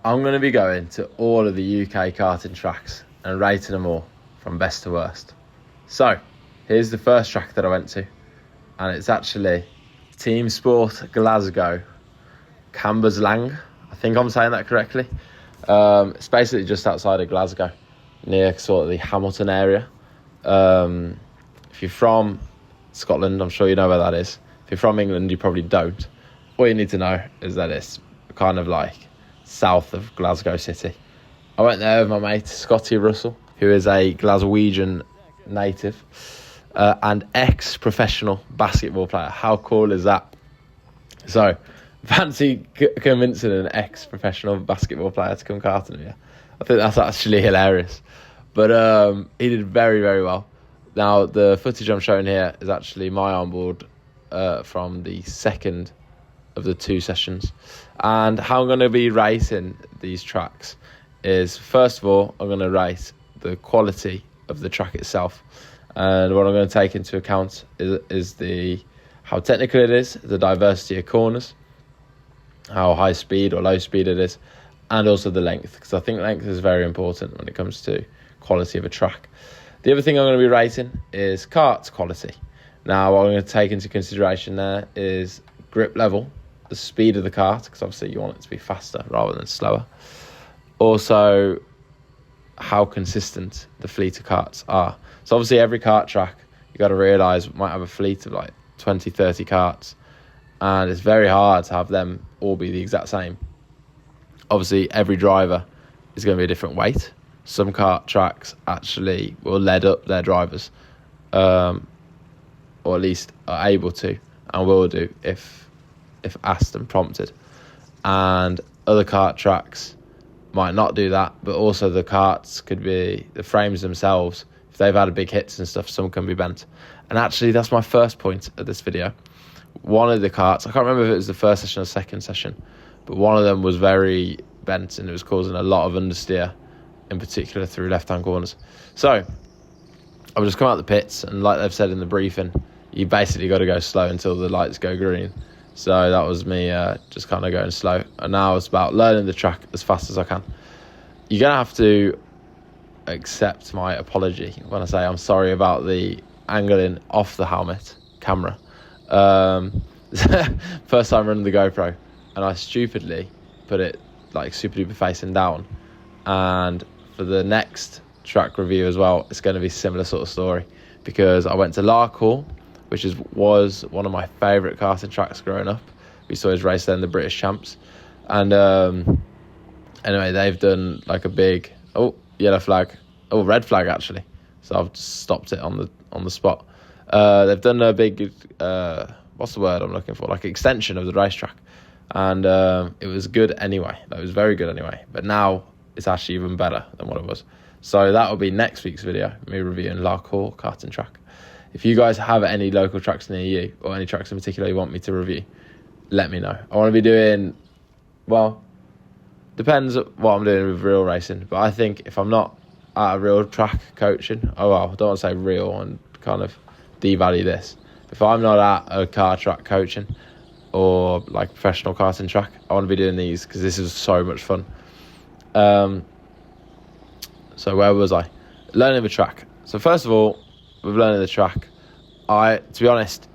I'm going to be going to all of the UK karting tracks and rating them all from best to worst. So, here's the first track that I went to, and it's actually Teamsport Glasgow, Cambuslang. I think I'm saying that correctly. It's basically just outside of Glasgow, near sort of the Hamilton area. If you're from Scotland, I'm sure you know where that is. If you're from England, you probably don't. All you need to know is that it's kind of like south of Glasgow City. I went there with my mate Scotty Russell, who is a Glaswegian native and ex-professional basketball player. How cool is that? So, fancy convincing an ex-professional basketball player to come karting with you. I think that's actually hilarious. But he did very, very well. Now, the footage I'm showing here is actually my onboard from the second of the 2 sessions. And how I'm going to be racing these tracks is, first of all, I'm going to rate the quality of the track itself. And what I'm going to take into account is how technical it is, the diversity of corners, how high speed or low speed it is, and also the length, because I think length is very important when it comes to quality of a track. The other thing I'm going to be rating is kart quality. Now, what I'm going to take into consideration there is grip level, the speed of the kart, because obviously you want it to be faster rather than slower. Also, how consistent the fleet of karts are. So obviously every kart track, you got to realise, might have a fleet of like 20, 30 karts, and it's very hard to have them all be the exact same. Obviously, every driver is going to be a different weight. Some kart tracks actually will lead up their drivers, or at least are able to, and will do if asked and prompted. And other kart tracks might not do that, but also the karts could be, the frames themselves, if they've had big hits and stuff, some can be bent. And actually, that's my first point of this video. One of the karts, I can't remember if it was the first session or second session, but one of them was very bent and it was causing a lot of understeer, in particular through left-hand corners. So I've just come out the pits, and like they've said in the briefing, you basically got to go slow until the lights go green. So that was me just kind of going slow. And now it's about learning the track as fast as I can. You're going to have to accept my apology when I say I'm sorry about the angling off the helmet camera. First time running the GoPro, and I stupidly put it like super duper facing down. And for the next track review as well, it's going to be a similar sort of story, because I went to Larkhall, which was one of my favourite karting tracks growing up. We saw his race there in the British Champs. And anyway, they've done like a big, yellow flag, red flag actually. So I've just stopped it on the spot. They've done a big, what's the word I'm looking for? Like extension of the racetrack. And it was good anyway. That was very good anyway. But now it's actually even better than what it was. So that will be next week's video, me reviewing Larkhall karting track. If you guys have any local tracks near you, or any tracks in particular you want me to review, let me know. I want to be doing, well, depends what I'm doing with real racing. But I think if I'm not at a real track coaching, I don't want to say real and kind of devalue this. If I'm not at a car track coaching or like professional karting track, I want to be doing these because this is so much fun. So where was I? Learning the track. So first of all, with learning the track, to be honest,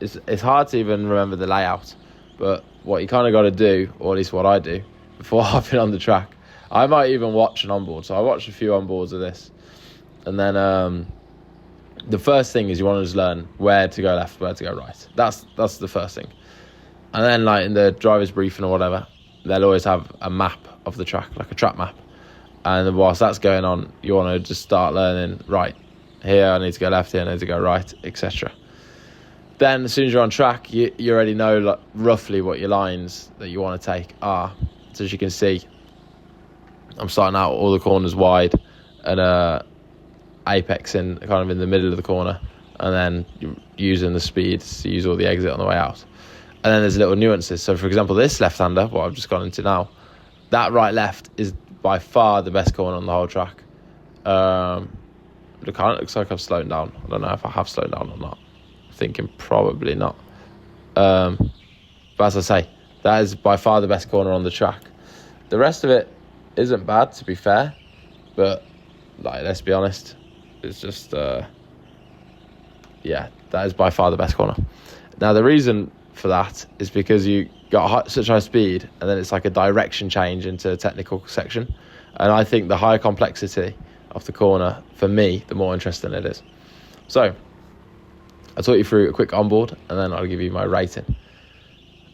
it's hard to even remember the layout. But what you kind of got to do, or at least what I do, before hopping on the track, I might even watch an onboard. So I watched a few onboards of this. And then the first thing is you want to just learn where to go left, where to go right. That's the first thing. And then like in the driver's briefing or whatever, they'll always have a map of the track, like a track map. And whilst that's going on, you want to just start learning, right, here I need to go left, here I need to go right, etc. Then as soon as you're on track, you already know like, roughly what your lines that you want to take are. So as you can see, I'm starting out all the corners wide and apexing kind of in the middle of the corner, and then you're using the speed to use all the exit on the way out. And then there's little nuances. So for example, this left-hander, what I've just gone into now, that right-left is by far the best corner on the whole track. It kind of looks like I've slowed down. I don't know if I have slowed down or not. I'm thinking probably not. But as I say, that is by far the best corner on the track. the rest of it isn't bad, to be fair, but like, let's be honest, it's just yeah, that is by far the best corner. Now the reason for that is because you got such high speed, and then it's like a direction change into a technical section, and I think the higher complexity of the corner, for me, the more interesting it is. So I'll talk you through a quick onboard, and then I'll give you my rating.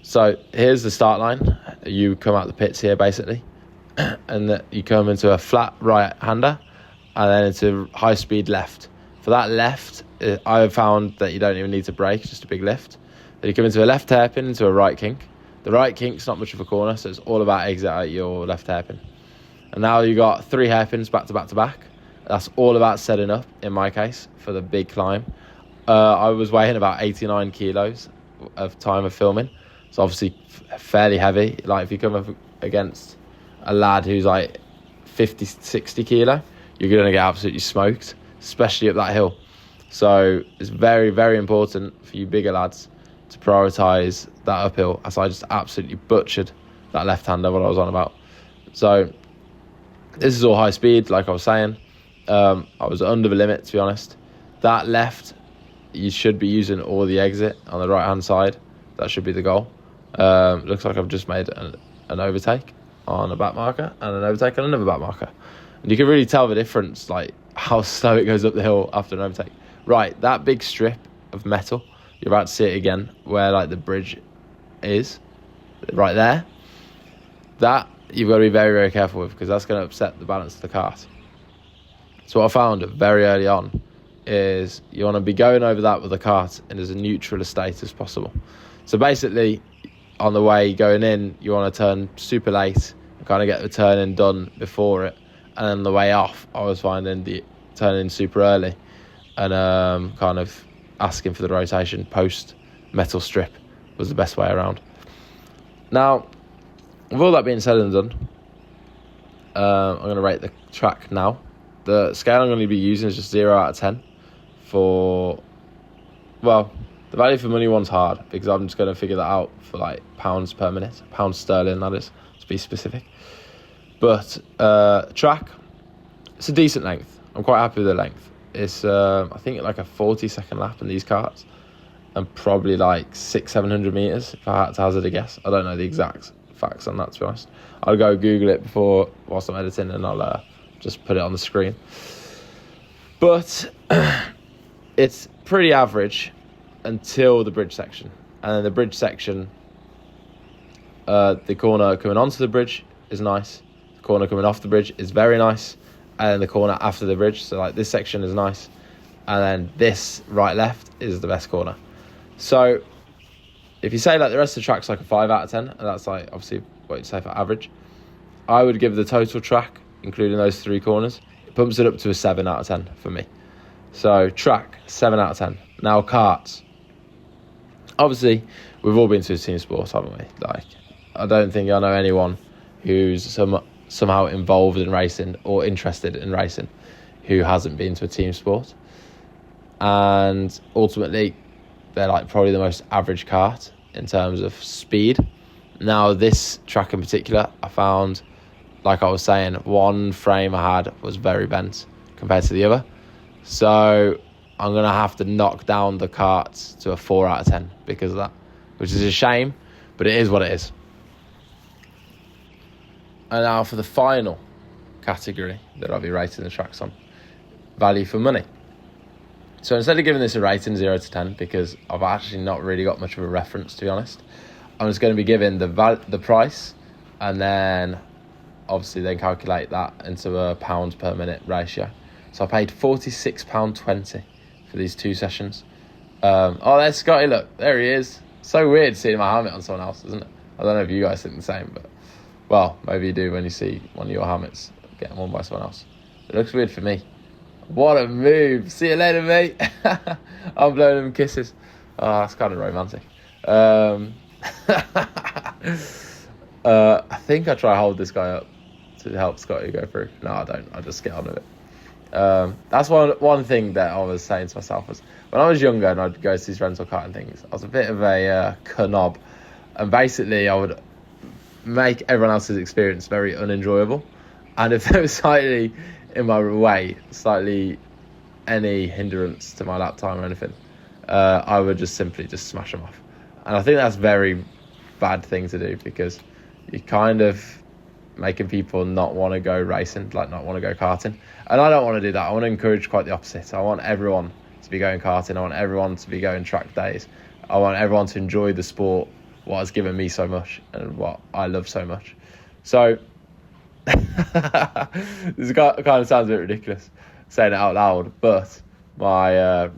So here's the start line. You come out the pits here basically, and you come into a flat right-hander, and then into high speed left. For that left, I've found that you don't even need to brake, just a big lift. Then you come into a left hairpin, into a right kink. The right kink's not much of a corner, so it's all about exit out your left hairpin. And now you got 3 hairpins back to back to back. That's all about setting up, in my case, for the big climb. I was weighing about 89 kilos of time of filming, so obviously fairly heavy. Like, if you come up against a lad who's like 50, 60 kilo, you're going to get absolutely smoked, especially up that hill. So it's very, very important for you bigger lads to prioritise that uphill, as I just absolutely butchered that left-hander, what I was on about. So this is all high speed, like I was saying. I was under the limit, to be honest. That left, you should be using all the exit on the right-hand side. That should be the goal. Looks like I've just made an overtake on a back marker and an overtake on another back marker. And you can really tell the difference, like how slow it goes up the hill after an overtake. Right, that big strip of metal, you're about to see it again, where like the bridge is, right there. That you've got to be very, very careful with, because that's going to upset the balance of the kart. So what I found very early on is you want to be going over that with the kart in as neutral a state as possible. So basically, on the way going in, you want to turn super late and kind of get the turn-in done before it. And then the way off, I was finding the turn-in super early and kind of asking for the rotation post metal strip was the best way around. Now, with all that being said and done, I'm going to rate the track now. The scale I'm going to be using is just 0 out of 10 for, well, the value for money one's hard, because I'm just going to figure that out for like pounds per minute, pounds sterling, that is, to be specific. But track, it's a decent length. I'm quite happy with the length. It's I think like a 40-second lap in these karts, and probably like 600-700 meters if I had to hazard a guess. I don't know the exact facts on that, to be honest. I'll go Google it whilst I'm editing, and I'll just put it on the screen. But it's pretty average until the bridge section, and then the bridge section, the corner coming onto the bridge is nice, the corner coming off the bridge is very nice, and then the corner after the bridge, so like this section is nice, and then this right left is the best corner. So if you say like the rest of the track's like a 5 out of 10, and that's like obviously what you'd say for average, I would give the total track, including those 3 corners, it pumps it up to a 7 out of 10 for me. So track, 7 out of 10. Now karts, obviously we've all been to a team sport, haven't we? Like, I don't think I know anyone who's somehow involved in racing or interested in racing who hasn't been to a team sport. And ultimately, they're like probably the most average kart in terms of speed. Now, this track in particular, I found, like I was saying, one frame I had was very bent compared to the other. So I'm going to have to knock down the karts to a 4 out of 10 because of that, which is a shame, but it is what it is. And now for the final category that I'll be rating the tracks on, value for money. So instead of giving this a rating 0 to 10, because I've actually not really got much of a reference, to be honest, I'm just going to be giving the price, and then obviously then calculate that into a pounds per minute ratio. So I paid £46.20 for these 2 sessions. Oh, there's Scotty, look, there he is. So weird seeing my helmet on someone else, isn't it? I don't know if you guys think the same, but, well, maybe you do when you see one of your helmets getting worn by someone else. It looks weird for me. What a move. See you later, mate. I'm blowing them kisses. Oh, that's kind of romantic. I think I try to hold this guy up to help Scotty go through. No, I don't. I just get on with it. That's one thing that I was saying to myself was, when I was younger and I'd go to these rental karting things, I was a bit of a knob, and basically I would make everyone else's experience very unenjoyable. And if there was slightly in my way, slightly any hindrance to my lap time or anything, I would just simply just smash them off. And I think that's a very bad thing to do, because you're kind of making people not want to go racing, like not want to go karting. And I don't want to do that. I want to encourage quite the opposite. I want everyone to be going karting. I want everyone to be going track days. I want everyone to enjoy the sport, what has given me so much and what I love so much. So this kind of sounds a bit ridiculous saying it out loud, but my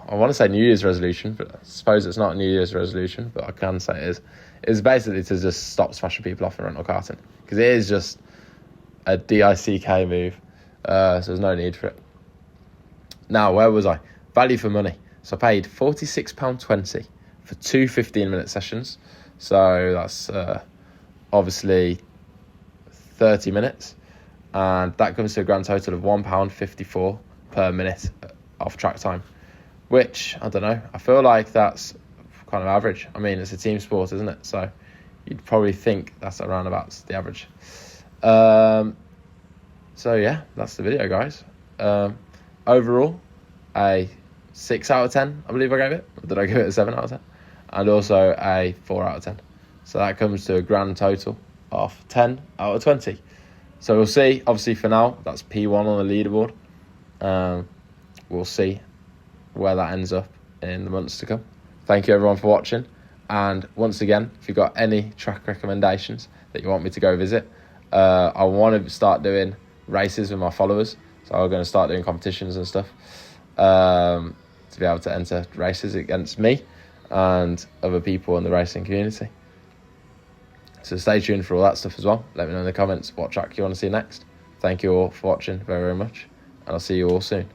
I want to say New Year's resolution, but I suppose it's not a New Year's resolution, but I can say it is basically to just stop smashing people off in rental karting, because it is just a DICK move, so there's no need for it. Now, where was I? Value for money. So I paid £46.20 for two 15-minute sessions, so that's obviously 30 minutes, and that comes to a grand total of £1.54 per minute off track time, which, I don't know, I feel like that's kind of average. I mean, it's a team sport, isn't it? So you'd probably think that's around about the average. So yeah, that's the video, guys. Overall, a 6 out of 10, I believe I gave it. Or did I give it a 7 out of 10? And also a 4 out of 10. So that comes to a grand total of 10 out of 20. So we'll see. Obviously, for now, that's P1 on the leaderboard. We'll see where that ends up in the months to come. Thank you, everyone, for watching. And once again, if you've got any track recommendations that you want me to go visit, I want to start doing races with my followers. So I'm going to start doing competitions and stuff to be able to enter races against me and other people in the racing community. So stay tuned for all that stuff as well. Let me know in the comments what track you want to see next. Thank you all for watching very, very much, and I'll see you all soon.